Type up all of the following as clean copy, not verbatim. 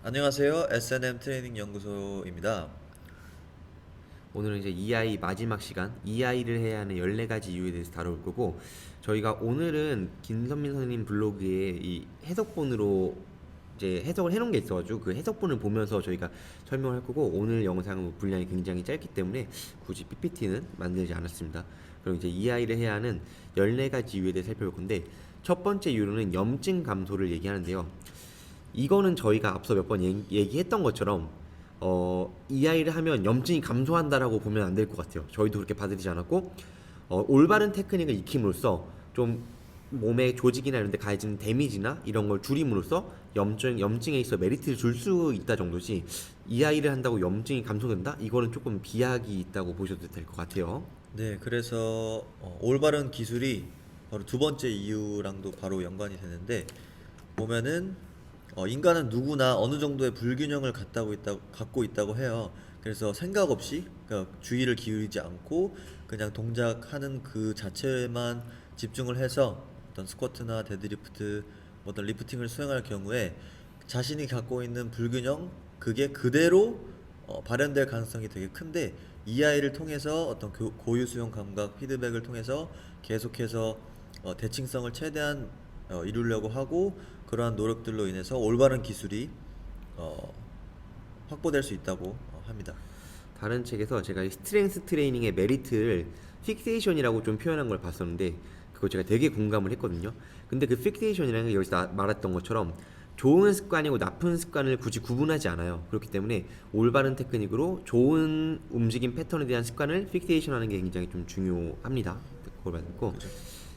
안녕하세요. S&M 트레이닝 연구소입니다. 오늘은 이제 EI 마지막 시간, EI를 해야 하는 14가지 이유에 대해서 다뤄볼 거고, 저희가 오늘은 김선민 선생님 블로그에 이 해석본으로 이제 해석을 해놓은 게 있어가지고 그 해석본을 보면서 저희가 설명을 할 거고, 오늘 영상은 분량이 굉장히 짧기 때문에 굳이 PPT는 만들지 않았습니다. 그럼 이제 EI를 해야 하는 14가지 이유에 대해 살펴볼 건데, 첫 번째 이유는 염증 감소를 얘기하는데요. 이거는 저희가 앞서 몇 번 얘기했던 것처럼 EI를 하면 염증이 감소한다라고 보면 안 될 것 같아요. 저희도 그렇게 받아들이지 않았고, 올바른 테크닉을 익힘으로써 좀 몸의 조직이나 이런 데 가해지는 데미지나 이런 걸 줄임으로써 염증에 있어 메리트를 줄 수 있다 정도지, EI를 한다고 염증이 감소된다? 이거는 조금 비약이 있다고 보셔도 될 것 같아요. 네, 그래서 올바른 기술이 바로 두 번째 이유랑도 바로 연관이 되는데 보면은 인간은 누구나 어느 정도의 불균형을 갖고 있다고 해요. 그래서 생각 없이 그러니까 주의를 기울이지 않고 그냥 동작하는 그 자체만 집중을 해서 어떤 스쿼트나 데드리프트, 뭐 어떤 리프팅을 수행할 경우에 자신이 갖고 있는 불균형 그게 그대로 발현될 가능성이 되게 큰데 이 아이를 통해서 어떤 고유 수용 감각 피드백을 통해서 계속해서 대칭성을 최대한 이루려고 하고 그러한 노력들로 인해서 올바른 기술이 어, 확보될 수 있다고 합니다. 다른 책에서 제가 이 스트렝스 트레이닝의 메리트를 픽세이션이라고 좀 표현한 걸 봤었는데, 그거 제가 되게 공감을 했거든요. 근데 그 픽세이션이라는 게 여기서 말했던 것처럼 좋은 습관이고 나쁜 습관을 굳이 구분하지 않아요. 그렇기 때문에 올바른 테크닉으로 좋은 움직임 패턴에 대한 습관을 픽세이션 하는 게 굉장히 좀 중요합니다. 그걸 받고, 그죠?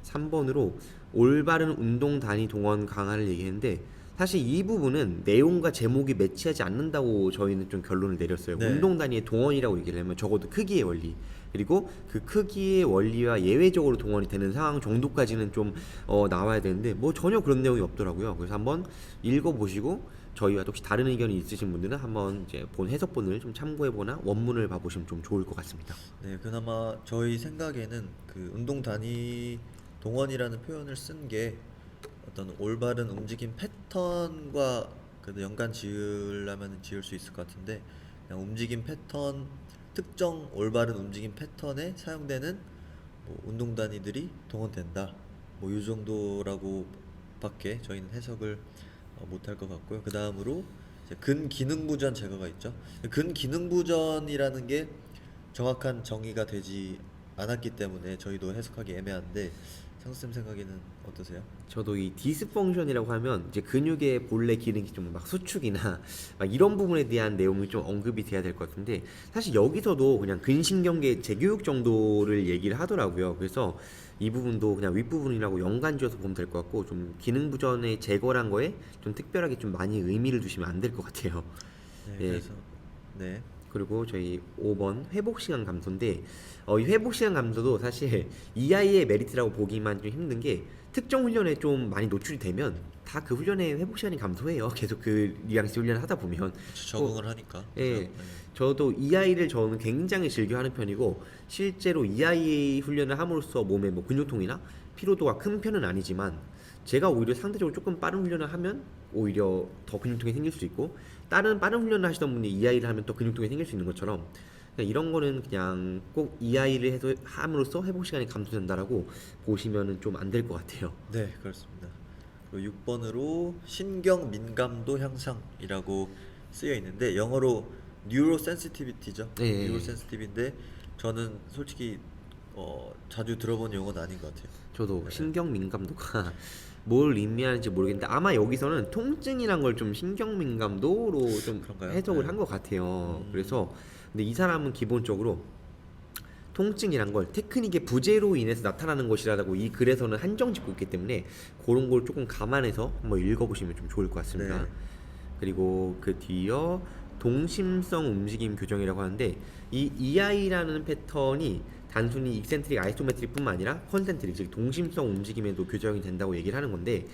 3번으로 올바른 운동 단위 동원 강화를 얘기했는데, 사실 이 부분은 내용과 제목이 매치하지 않는다고 저희는 좀 결론을 내렸어요. 네, 운동 단위의 동원이라고 얘기를 하면 적어도 크기의 원리, 그리고 그 크기의 원리와 예외적으로 동원이 되는 상황 정도까지는 좀 나와야 되는데 뭐 전혀 그런 내용이 없더라고요. 그래서 한번 읽어보시고 저희와 혹시 다른 의견이 있으신 분들은 한번 이제 본 해석본을 좀 참고해보나 원문을 봐보시면 좀 좋을 것 같습니다. 네, 그나마 저희 생각에는 그 운동 단위 동원이라는 표현을 쓴 게 어떤 올바른 움직임 패턴과 그래도 연관 지으려면 지을 수 있을 것 같은데 그냥 움직임 패턴 특정 올바른 움직임 패턴에 사용되는 뭐 운동 단위들이 동원된다. 뭐 이 정도라고밖에 저희는 해석을 못할 것 같고요. 그 다음으로 근기능부전 제거가 있죠. 근기능부전이라는 게 정확한 정의가 되지 않았기 때문에 저희도 해석하기 애매한데 상수쌤 생각에는 어떠세요? 저도 이 디스펑션이라고 하면 이제 근육의 본래 기능이 좀 막 수축이나 막 이런 부분에 대한 내용이 좀 언급이 돼야 될 것 같은데, 사실 여기서도 그냥 근신경계 재교육 정도를 얘기를 하더라고요. 그래서 이 부분도 그냥 윗부분이라고 연관지어서 보면 될 것 같고, 좀 기능 부전의 제거란 거에 좀 특별하게 좀 많이 의미를 두시면 안 될 것 같아요. 네, 예, 그래서 네, 그리고 저희 5번 회복 시간 감소인데, 이 회복 시간 감소도 사실 이 아이의 메리트라고 보기만 좀 힘든 게, 특정 훈련에 좀 많이 노출이 되면 다 그 훈련의 회복 시간이 감소해요. 계속 그 뉘앙스 훈련을 하다 보면. 그쵸, 어, 적응을 하니까 그죠? 예, 네. 저도 이 아이를 저는 굉장히 즐겨하는 편이고, 실제로 이 아이 훈련을 함으로써 몸의 뭐 근육통이나 피로도가 큰 편은 아니지만, 제가 오히려 상대적으로 조금 빠른 훈련을 하면 오히려 더 근육통이 생길 수 있고, 다른 빠른 훈련을 하시던 분이 이 아이를 하면 또 근육통이 생길 수 있는 것처럼, 그냥 이런 거는 그냥 꼭 이 아이를 해서 함으로써 회복 시간이 감소된다라고 보시면은 좀 안 될 것 같아요. 네, 그렇습니다. 그리고 6번으로 신경 민감도 향상이라고 쓰여 있는데 영어로 뉴로센시티비티죠. 예, 예, 예. 뉴로센시티브인데 저는 솔직히 자주 들어본 용어는 아닌 것 같아요. 저도 네. 신경 민감도가 뭘 의미하는지 모르겠는데, 아마 여기서는 통증이란 걸 좀 신경 민감도로 좀 그런가요? 해석을 네. 한 것 같아요. 음, 그래서 근데 이 사람은 기본적으로 통증이란 걸 테크닉의 부재로 인해서 나타나는 것이라고 이 글에서는 한정 짓고 있기 때문에, 그런 걸 조금 감안해서 한번 읽어보시면 좀 좋을 것 같습니다. 네. 그리고 그 뒤이어 동심성 움직임 교정이라고 하는데, 이 EI라는 패턴이 단순히 익센트릭 아이소메트릭뿐만 아니라 컨센트릭, 즉 동심성 움직임에도 교정이 된다고 얘기를 하는 건데,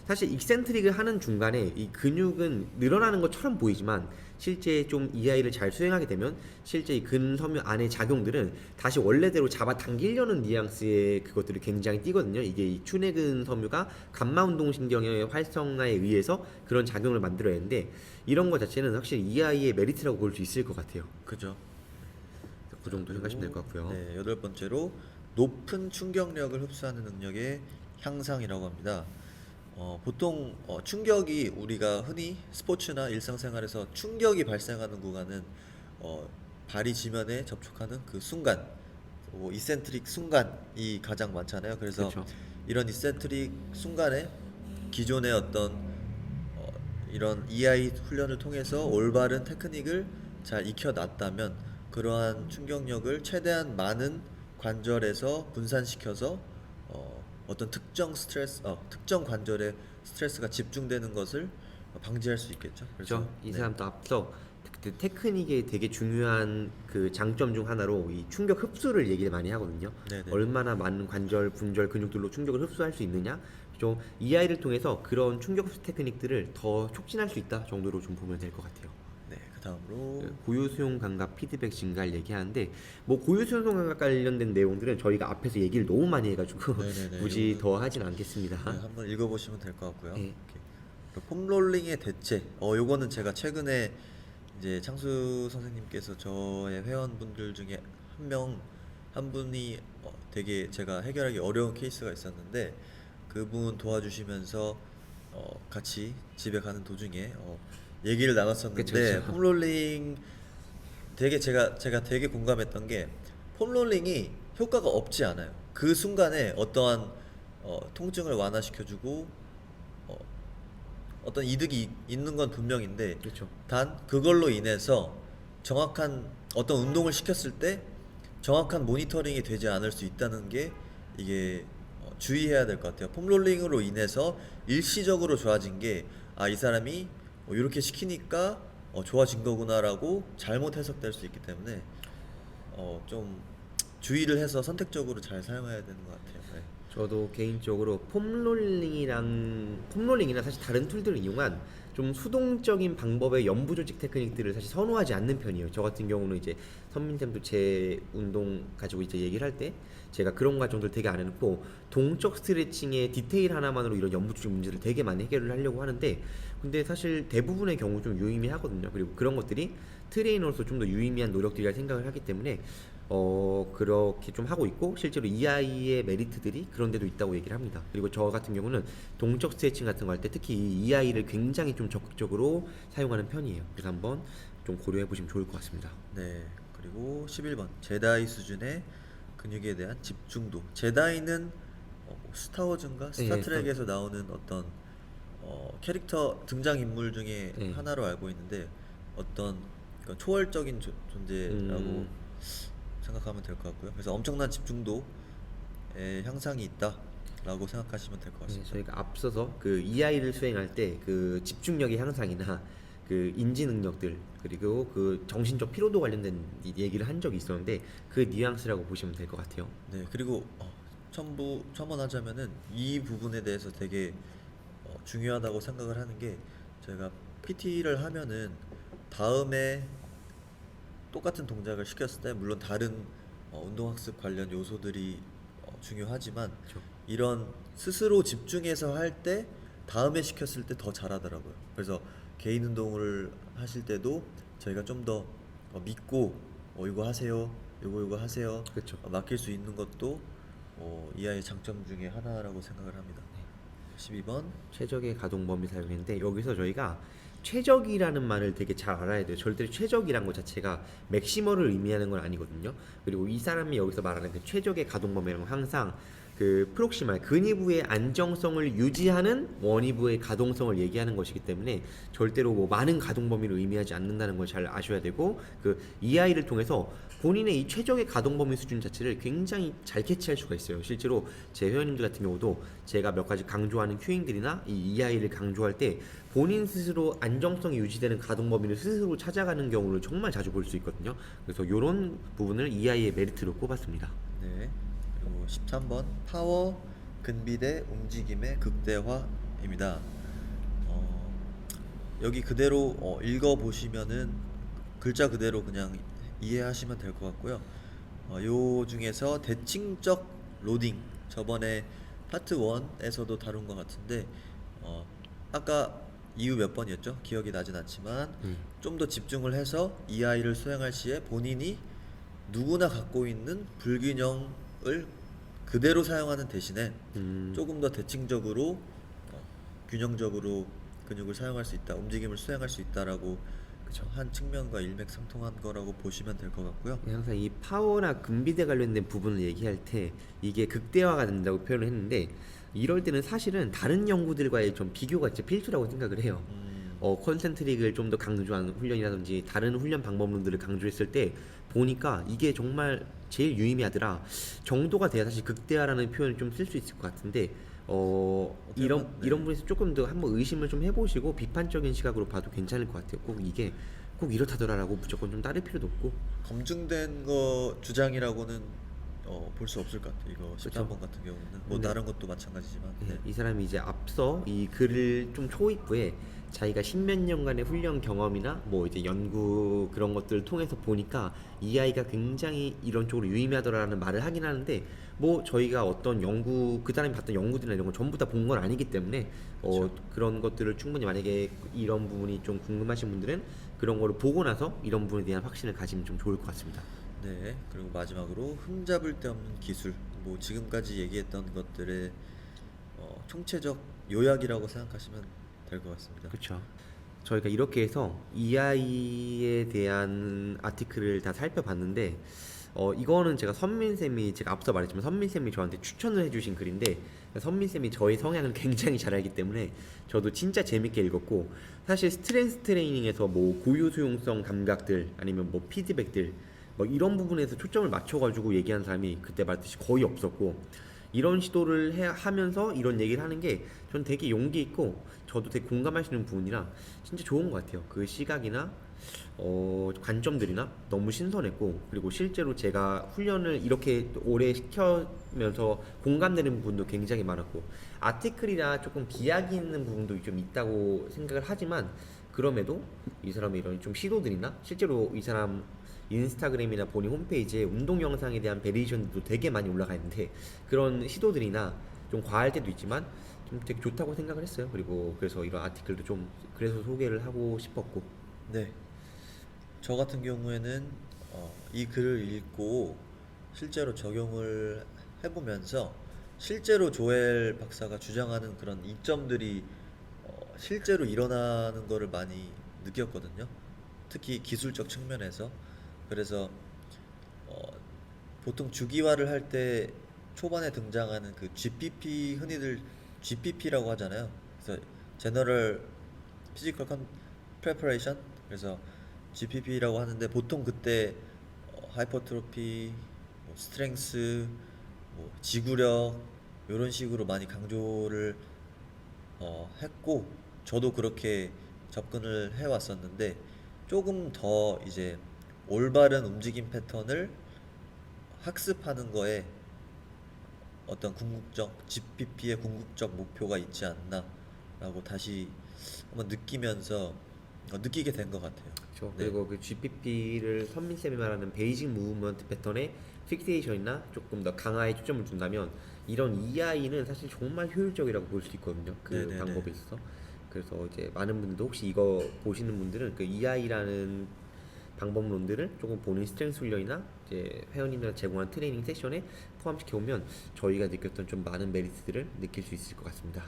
사실 익센트릭을 하는 중간에 이 근육은 늘어나는 것처럼 보이지만 실제 좀 EI를 잘 수행하게 되면 실제 이 근섬유 안의 작용들은 다시 원래대로 잡아당기려는 뉘앙스의 그것들이 굉장히 띄거든요. 이게 이 추내근 섬유가 감마운동신경의 활성화에 의해서 그런 작용을 만들어내는데 이런 것 자체는 확실히 EI의 메리트라고 볼 수 있을 것 같아요. 그죠. 그 정도 생각하시면 될 것 같고요. 네, 여덟 번째로 높은 충격력을 흡수하는 능력의 향상이라고 합니다. 보통 충격이 우리가 흔히 스포츠나 일상생활에서 충격이 발생하는 구간은 발이 지면에 접촉하는 그 순간, 이센트릭 순간이 가장 많잖아요. 그래서 그렇죠. 이런 이센트릭 순간에 기존의 어떤 이런 EI 훈련을 통해서 올바른 테크닉을 잘 익혀놨다면 그러한 충격력을 최대한 많은 관절에서 분산시켜서 어떤 특정 관절에 스트레스가 집중되는 것을 방지할 수 있겠죠. 그렇죠. 이 네. 사람도 앞서 그 테크닉의 되게 중요한 그 장점 중 하나로 이 충격 흡수를 얘기를 많이 하거든요. 네네. 얼마나 많은 관절, 분절, 근육들로 충격을 흡수할 수 있느냐. 좀 EI를 통해서 그런 충격 흡수 테크닉들을 더 촉진할 수 있다 정도로 좀 보면 될 것 같아요. 네, 그 다음으로 그 고유 수용 감각 피드백 증가를 얘기하는데 뭐 고유 수용 감각 관련된 내용들은 저희가 앞에서 얘기를 너무 많이 해가지고 네네네, 굳이 이거는- 더 하진 않겠습니다. 네, 한번 읽어보시면 될 것 같고요. 네. 이렇게. 그리고 폼롤링의 대체. 요거는 제가 최근에 이제 창수 선생님께서 저의 회원분들 중에 한 분이 되게 제가 해결하기 어려운 케이스가 있었는데 그분 도와주시면서 같이 집에 가는 도중에 얘기를 나눴었는데 그쵸, 그쵸. 폼롤링 되게 제가 되게 공감했던 게 폼롤링이 효과가 없지 않아요. 그 순간에 어떠한 통증을 완화시켜주고 어, 어떤 이득이 있는 건 분명인데 그렇죠. 단 그걸로 인해서 정확한 어떤 운동을 시켰을 때 정확한 모니터링이 되지 않을 수 있다는 게 이게 주의해야 될 것 같아요. 폼롤링으로 인해서 일시적으로 좋아진 게 이 사람이 이렇게 시키니까 좋아진 거구나라고 잘못 해석될 수 있기 때문에 좀 주의를 해서 선택적으로 잘 사용해야 되는 것 같아요. 네. 저도 개인적으로 폼롤링이나 사실 다른 툴들을 이용한 좀 수동적인 방법의 연부 조직 테크닉들을 사실 선호하지 않는 편이에요. 저 같은 경우는 이제 선민쌤도 제 운동 가지고 이제 얘기를 할 때 제가 그런 과정들 되게 안 해놓고 동적 스트레칭의 디테일 하나만으로 이런 연부 조직 문제를 되게 많이 해결을 하려고 하는데 근데 사실 대부분의 경우 좀 유의미하거든요. 그리고 그런 것들이 트레이너로서 좀 더 유의미한 노력들이라 생각을 하기 때문에 그렇게 좀 하고 있고 실제로 이 아이의 메리트들이 그런 데도 있다고 얘기를 합니다. 그리고 저 같은 경우는 동적 스트레칭 같은 거 할 때 특히 이 아이를 굉장히 좀 적극적으로 사용하는 편이에요. 그래서 한번 좀 고려해 보시면 좋을 것 같습니다. 네. 그리고 11번 제다이 수준의 근육에 대한 집중도. 제다이는 스타워즈인가 네, 스타트rek에서 나오는 어떤 캐릭터 등장 인물 중에 네. 하나로 알고 있는데 어떤 그러니까 초월적인 존재라고 생각하면 될 것 같고요. 그래서 엄청난 집중도의 향상이 있다라고 생각하시면 될 것 네, 같습니다. 저희가 앞서서 그 EI를 수행할 때 그 집중력의 향상이나 그 인지 능력들 그리고 그 정신적 피로도 관련된 얘기를 한 적이 있었는데 그 뉘앙스라고 보시면 될 것 같아요. 네, 그리고 첨언하자면은 이 부분에 대해서 되게 중요하다고 생각을 하는 게 저희가 PT를 하면은 다음에 똑같은 동작을 시켰을 때 물론 다른 운동학습 관련 요소들이 중요하지만 그렇죠. 이런 스스로 집중해서 할 때 다음에 시켰을 때 더 잘하더라고요. 그래서 개인 운동을 하실 때도 저희가 좀 더 믿고 이거 하세요, 이거 하세요, 그렇죠. 맡길 수 있는 것도 이 아이의 장점 중에 하나라고 생각을 합니다. 12번 최적의 가동 범위 사용했는데 여기서 저희가 최적이라는 말을 되게 잘 알아야 돼요. 절대로 최적이란 것 자체가 맥시멀을 의미하는 건 아니거든요. 그리고 이 사람이 여기서 말하는 그 최적의 가동 범위는 항상 그 프록시말 근위부의 안정성을 유지하는 원위부의 가동성을 얘기하는 것이기 때문에 절대로 뭐 많은 가동 범위를 의미하지 않는다는 걸 잘 아셔야 되고 그 EI를 통해서 본인의 이 최적의 가동 범위 수준 자체를 굉장히 잘 캐치할 수가 있어요. 실제로 제 회원님들 같은 경우도 제가 몇 가지 강조하는 큐잉들이나 이 EI를 강조할 때 본인 스스로 안정성이 유지되는 가동 범위를 스스로 찾아가는 경우를 정말 자주 볼 수 있거든요. 그래서 이런 부분을 EI의 메리트로 꼽았습니다. 네. 그리고 13번 파워 근비대 움직임의 극대화입니다. 여기 그대로 읽어보시면은 글자 그대로 그냥 이해하시면 될 것 같고요. 요 중에서 대칭적 로딩, 저번에 파트 1에서도 다룬 것 같은데 아까 이유 몇 번이었죠? 기억이 나진 않지만 좀 더 집중을 해서 이 아이를 수행할 시에 본인이 누구나 갖고 있는 불균형을 그대로 사용하는 대신에 조금 더 대칭적으로 균형적으로 근육을 사용할 수 있다, 움직임을 수행할 수 있다라고 한 측면과 일맥상통한 거라고 보시면 될 것 같고요. 항상 이 파워나 근비대 관련된 부분을 얘기할 때 이게 극대화가 된다고 표현을 했는데 이럴 때는 사실은 다른 연구들과의 좀 비교가 진짜 필수라고 생각을 해요. 컨센트릭을 좀 더 강조한 훈련이라든지 다른 훈련 방법론들을 강조했을 때 보니까 이게 정말 제일 유의미하더라 정도가 돼야 사실 극대화라는 표현을 좀 쓸 수 있을 것 같은데 이런 네. 이런 부분에서 조금 더 한번 의심을 좀 해보시고 비판적인 시각으로 봐도 괜찮을 것 같아요. 꼭 이게 꼭 이렇다더라라고 무조건 좀 따를 필요도 없고. 검증된 거 주장이라고는 볼 수 없을 것 같아요. 이거 그쵸. 13번 같은 경우는 뭐 네. 다른 것도 마찬가지지만 네. 이 사람이 이제 앞서 이 글을 좀 초입부에 자기가 십몇 년간의 훈련 경험이나 뭐 이제 연구 그런 것들을 통해서 보니까 이 아이가 굉장히 이런 쪽으로 유의미하더라라는 말을 하긴 하는데 뭐 저희가 어떤 연구 그 사람이 봤던 연구들이나 이런 거 전부 다 본 건 아니기 때문에 그런 것들을 충분히 만약에 이런 부분이 좀 궁금하신 분들은 그런 거를 보고 나서 이런 부분에 대한 확신을 가지면 좀 좋을 것 같습니다. 네. 그리고 마지막으로 흠잡을 데 없는 기술. 뭐 지금까지 얘기했던 것들의 총체적 요약이라고 생각하시면 될 것 같습니다. 그렇죠. 저희가 이렇게 해서 이 아이에 대한 아티클을 다 살펴봤는데 이거는 제가 선민쌤이 제가 앞서 말했지만 선민쌤이 저한테 추천을 해주신 글인데 선민쌤이 저의 성향을 굉장히 잘 알기 때문에 저도 진짜 재밌게 읽었고 사실 스트렝스 트레이닝에서 뭐 고유 수용성 감각들 아니면 뭐 피드백들 뭐 이런 부분에서 초점을 맞춰가지고 얘기한 사람이 그때 말했듯이 거의 없었고 이런 시도를 하면서 이런 얘기를 하는 게 전 되게 용기 있고 저도 되게 공감할 수 있는 부분이라 진짜 좋은 것 같아요. 그 시각이나 관점들이나 너무 신선했고 그리고 실제로 제가 훈련을 이렇게 오래 시켜면서 공감되는 부분도 굉장히 많았고 아티클이라 조금 비약이 있는 부분도 좀 있다고 생각을 하지만 그럼에도 이 사람의 이런 좀 시도들이나 실제로 이 사람 인스타그램이나 본인 홈페이지에 운동 영상에 대한 베리에이션도 되게 많이 올라가 있는데 그런 시도들이나 좀 과할 때도 있지만 좀 되게 좋다고 생각을 했어요. 그리고 그래서 이런 아티클도 좀 그래서 소개를 하고 싶었고. 네. 저 같은 경우에는 이 글을 읽고 실제로 적용을 해보면서 실제로 조엘 박사가 주장하는 그런 이점들이 실제로 일어나는 거를 많이 느꼈거든요. 특히 기술적 측면에서. 그래서 보통 주기화를 할 때 초반에 등장하는 그 GPP 흔히들 GPP라고 하잖아요. 그래서 General Physical Preparation 그래서 GPP라고 하는데 보통 그때 하이퍼트로피, 뭐 스트렝스, 뭐 지구력 이런 식으로 많이 강조를 했고 저도 그렇게 접근을 해왔었는데 조금 더 이제 올바른 움직임 패턴을 학습하는 거에 어떤 궁극적 GPP의 궁극적 목표가 있지 않나라고 다시 한번 느끼면서 느끼게 된 것 같아요. 그렇죠. 네. 그리고 그 GPP를 선민쌤이 말하는 베이직 무브먼트 패턴의 픽세이션이나 조금 더 강화에 초점을 둔다면 이런 EI는 사실 정말 효율적이라고 볼 수 있거든요. 그 네네네. 방법에 있어서. 그래서 이제 많은 분들도 혹시 이거 보시는 분들은 그 EI라는 방법론들을 조금 본인 스트렝스 훈련이나 이제 회원님들 제공한 트레이닝 세션에 포함시켜 보면 저희가 느꼈던 좀 많은 메리트들을 느낄 수 있을 것 같습니다.